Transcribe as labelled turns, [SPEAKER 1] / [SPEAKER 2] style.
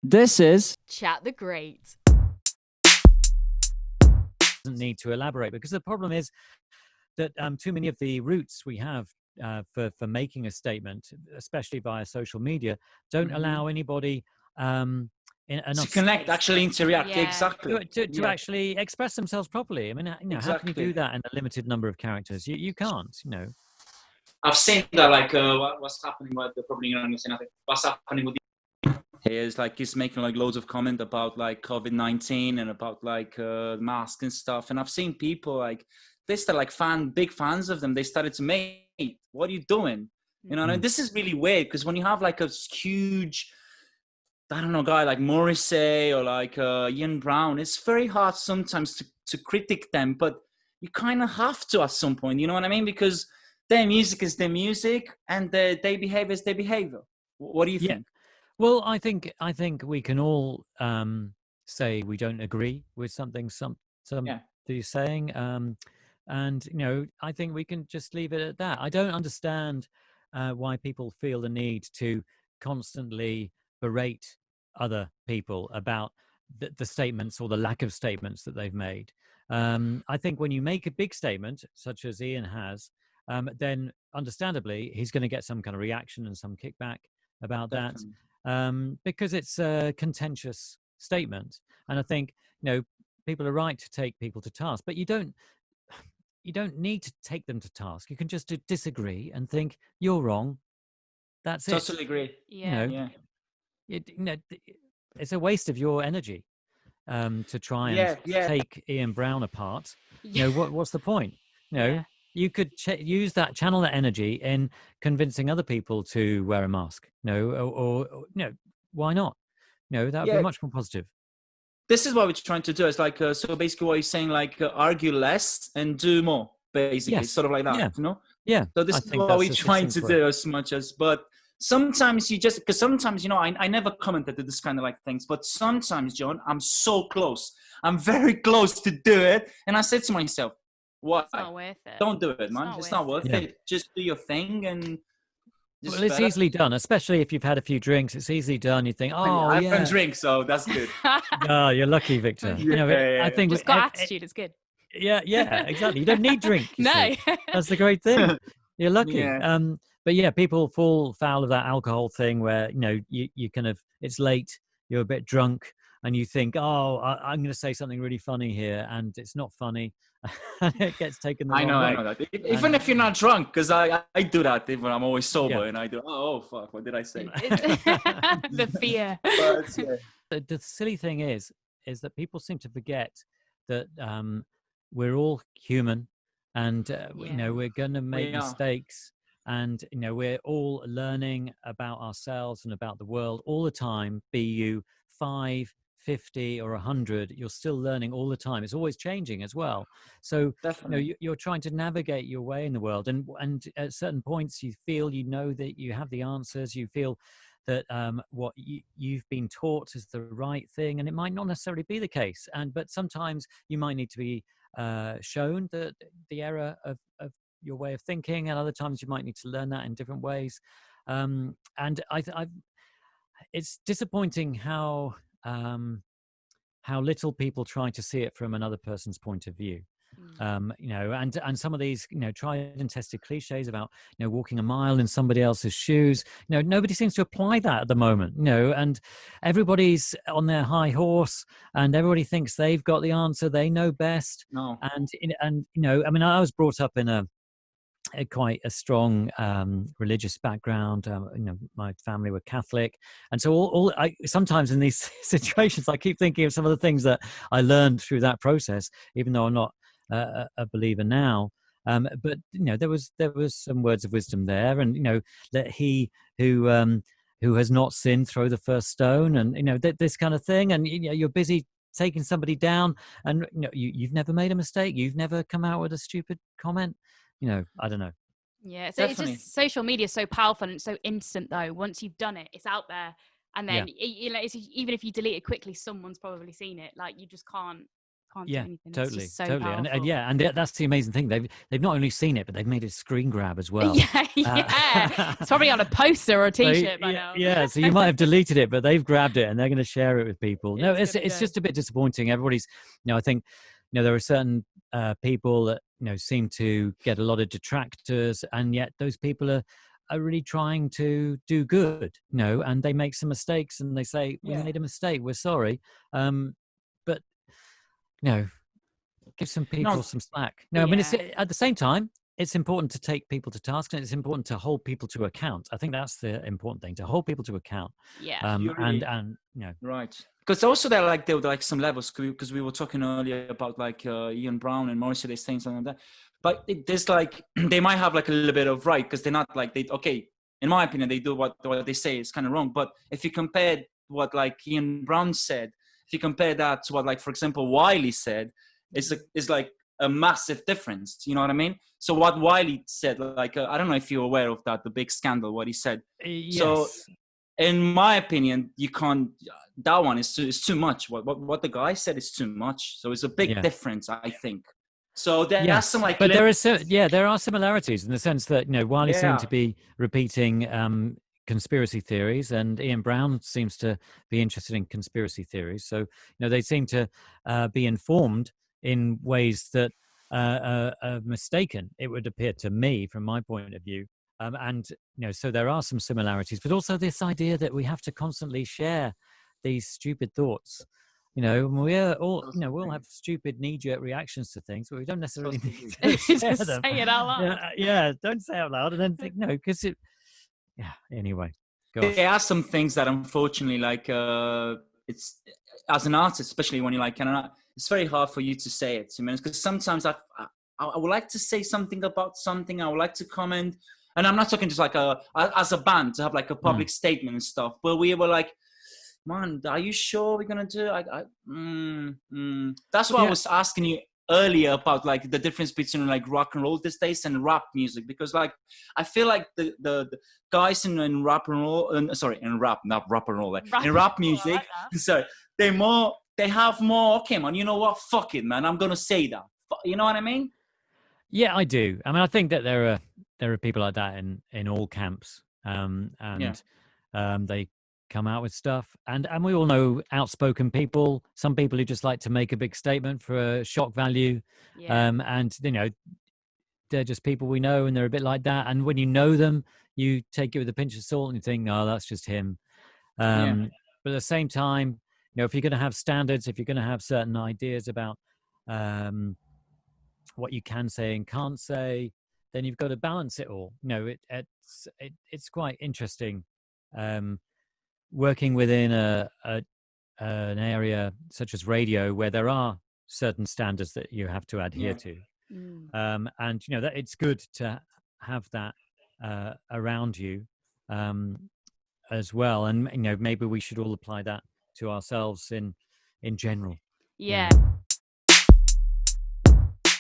[SPEAKER 1] This is
[SPEAKER 2] Chat the Great.
[SPEAKER 3] Doesn't need to elaborate, because the problem is that too many of the routes we have for making a statement, especially via social media, don't allow anybody enough
[SPEAKER 4] to connect, actually interact.
[SPEAKER 2] Yeah.
[SPEAKER 4] Exactly.
[SPEAKER 3] to actually express themselves properly. I mean, how can you do that in a limited number of characters? You can't,
[SPEAKER 4] I've seen that, like, what's happening with the probably you don't understand nothing. What's happening with is like he's making like loads of comment about like COVID-19 and about like masks and stuff. And I've seen people like they start like big fans of them. They started to make, what are you doing? And this is really weird, because when you have like a huge, I don't know, guy like Morrissey or like Ian Brown, it's very hard sometimes to critique them, but you kind of have to at some point, you know what I mean? Because their music is their music and their behavior is their behavior. What do you think?
[SPEAKER 3] Well, I think we can all say we don't agree with something that you're saying, and I think we can just leave it at that. I don't understand why people feel the need to constantly berate other people about the statements or the lack of statements that they've made. I think when you make a big statement, such as Ian has, then understandably he's going to get some kind of reaction and some kickback about that. Because it's a contentious statement, and I think people are right to take people to task, but you don't need to take them to task. You can just disagree and think you're wrong. That's it.
[SPEAKER 4] Totally agree.
[SPEAKER 3] It's a waste of your energy to try and take Ian Brown apart. What's the point? You could use channel that energy in convincing other people to wear a mask. Or why not? That would be much more positive.
[SPEAKER 4] This is what we're trying to do. It's like, so basically what you're saying, like argue less and do more, basically.
[SPEAKER 3] Yes.
[SPEAKER 4] Sort of like that,
[SPEAKER 3] Yeah.
[SPEAKER 4] So this is what we're trying to do as much as, but sometimes because sometimes, I never commented to this kind of like things, but sometimes, John, I'm so close. I'm very close to do it. And I said to myself, what?
[SPEAKER 2] It's not worth it.
[SPEAKER 4] Don't do it, man. It's not worth it. Just do your thing and.
[SPEAKER 3] Well, it's easily done, especially if you've had a few drinks. It's easily done. You think,
[SPEAKER 4] I haven't drink, so that's good.
[SPEAKER 3] Oh, you're lucky, Victor. I think
[SPEAKER 2] just got attitude. It's good.
[SPEAKER 3] Yeah, exactly. You don't need drink.
[SPEAKER 2] No,
[SPEAKER 3] that's the great thing. You're lucky. But people fall foul of that alcohol thing where you kind of, it's late, you're a bit drunk, and you think, I'm going to say something really funny here, and it's not funny. And it gets taken the wrong way.
[SPEAKER 4] I know that. Even if you're not drunk, because I do that even I'm always sober, and I do, oh fuck, what did I say?
[SPEAKER 2] The fear.
[SPEAKER 3] But, the silly thing is that people seem to forget that we're all human, and we're going to make mistakes, and we're all learning about ourselves and about the world all the time. Be you 5, 50 or 100, you're still learning all the time. It's always changing as well. So you're trying to navigate your way in the world, and at certain points you feel that you have the answers. You feel that what you've been taught is the right thing, and it might not necessarily be the case. But sometimes you might need to be shown the error of your way of thinking, and other times you might need to learn that in different ways. And it's disappointing how little people try to see it from another person's point of view. And some of these, tried and tested cliches about, walking a mile in somebody else's shoes. Nobody seems to apply that at the moment, and everybody's on their high horse, and everybody thinks they've got the answer. They know best.
[SPEAKER 4] No.
[SPEAKER 3] And I mean, I was brought up in quite a strong religious background. My family were Catholic, and so sometimes in these situations I keep thinking of some of the things that I learned through that process, even though I'm not a believer now. But there was some words of wisdom there, and that he who has not sinned throw the first stone, and this kind of thing. And you're busy taking somebody down, and you've never made a mistake. You've never come out with a stupid comment. I don't know.
[SPEAKER 2] Yeah, so it's just social media is so powerful and so instant though. Once you've done it, it's out there, and then it's, even if you delete it quickly, someone's probably seen it. Like you just can't can't do anything. It's
[SPEAKER 3] totally,
[SPEAKER 2] just so
[SPEAKER 3] totally,
[SPEAKER 2] powerful.
[SPEAKER 3] and yeah, and that's the amazing thing. They've not only seen it, but they've made a screen grab as well.
[SPEAKER 2] Yeah. It's probably on a poster or a T-shirt by now.
[SPEAKER 3] Yeah, so you might have deleted it, but they've grabbed it and they're going to share it with people. No, it's just a bit disappointing. Everybody's, I think, there are certain people that seem to get a lot of detractors, and yet those people are really trying to do good, and they make some mistakes and they say, we made a mistake, we're sorry, but give some people some slack. I mean, it's, at the same time, it's important to take people to task, and it's important to hold people to account. I think that's the important thing, to hold people to account.
[SPEAKER 4] Right. Because also there were like some levels, because we were talking earlier about like Ian Brown and Morrissey, they're saying something like that. But there's like, they might have like a little bit of right, because they're not like, in my opinion, they do what they say is kind of wrong. But if you compare what like Ian Brown said, if you compare that to what like, for example, Wiley said, it's like a massive difference. You know what I mean? So what Wiley said, like, I don't know if you're aware of that, the big scandal, what he said.
[SPEAKER 3] Yes.
[SPEAKER 4] So in my opinion, you can't, that one is too much. What the guy said is too much. So it's a big difference, I think. So there are some like,
[SPEAKER 3] but there are similarities in the sense that Wiley seemed to be repeating conspiracy theories, and Ian Brown seems to be interested in conspiracy theories. So they seem to be informed in ways that are mistaken, it would appear to me, from my point of view. And so there are some similarities, but also this idea that we have to constantly share these stupid thoughts. We're all, we all have stupid knee-jerk reactions to things, but we don't necessarily need to share them.
[SPEAKER 2] Say it out loud.
[SPEAKER 3] Don't say it out loud, and then think because it. Yeah. Anyway,
[SPEAKER 4] there are some things that unfortunately, like, it's as an artist, especially when you're like, it's very hard for you to say it. Because sometimes I would like to say something about something. I would like to comment, and I'm not talking just like as a band to have like a public statement and stuff. But we were like, man, are you sure we're gonna do it? That's why I was asking you earlier about like the difference between like rock and roll these days and rap music, because like I feel like the guys in rap and roll, in rap music, they have more. Okay, man, you know what? Fuck it, man. I'm gonna say that. You know what I mean?
[SPEAKER 3] Yeah, I do. I mean, I think that there are people like that in all camps, they come out with stuff, and we all know outspoken people, some people who just like to make a big statement for shock value, and they're just people we know, and they're a bit like that, and when you know them, you take it with a pinch of salt and you think, oh, that's just him. But at the same time, if you're going to have standards, if you're going to have certain ideas about what you can say and can't say, then you've got to balance it all. It's quite interesting working within an area such as radio, where there are certain standards that you have to adhere to, and that it's good to have that around you as well, and maybe we should all apply that to ourselves in general.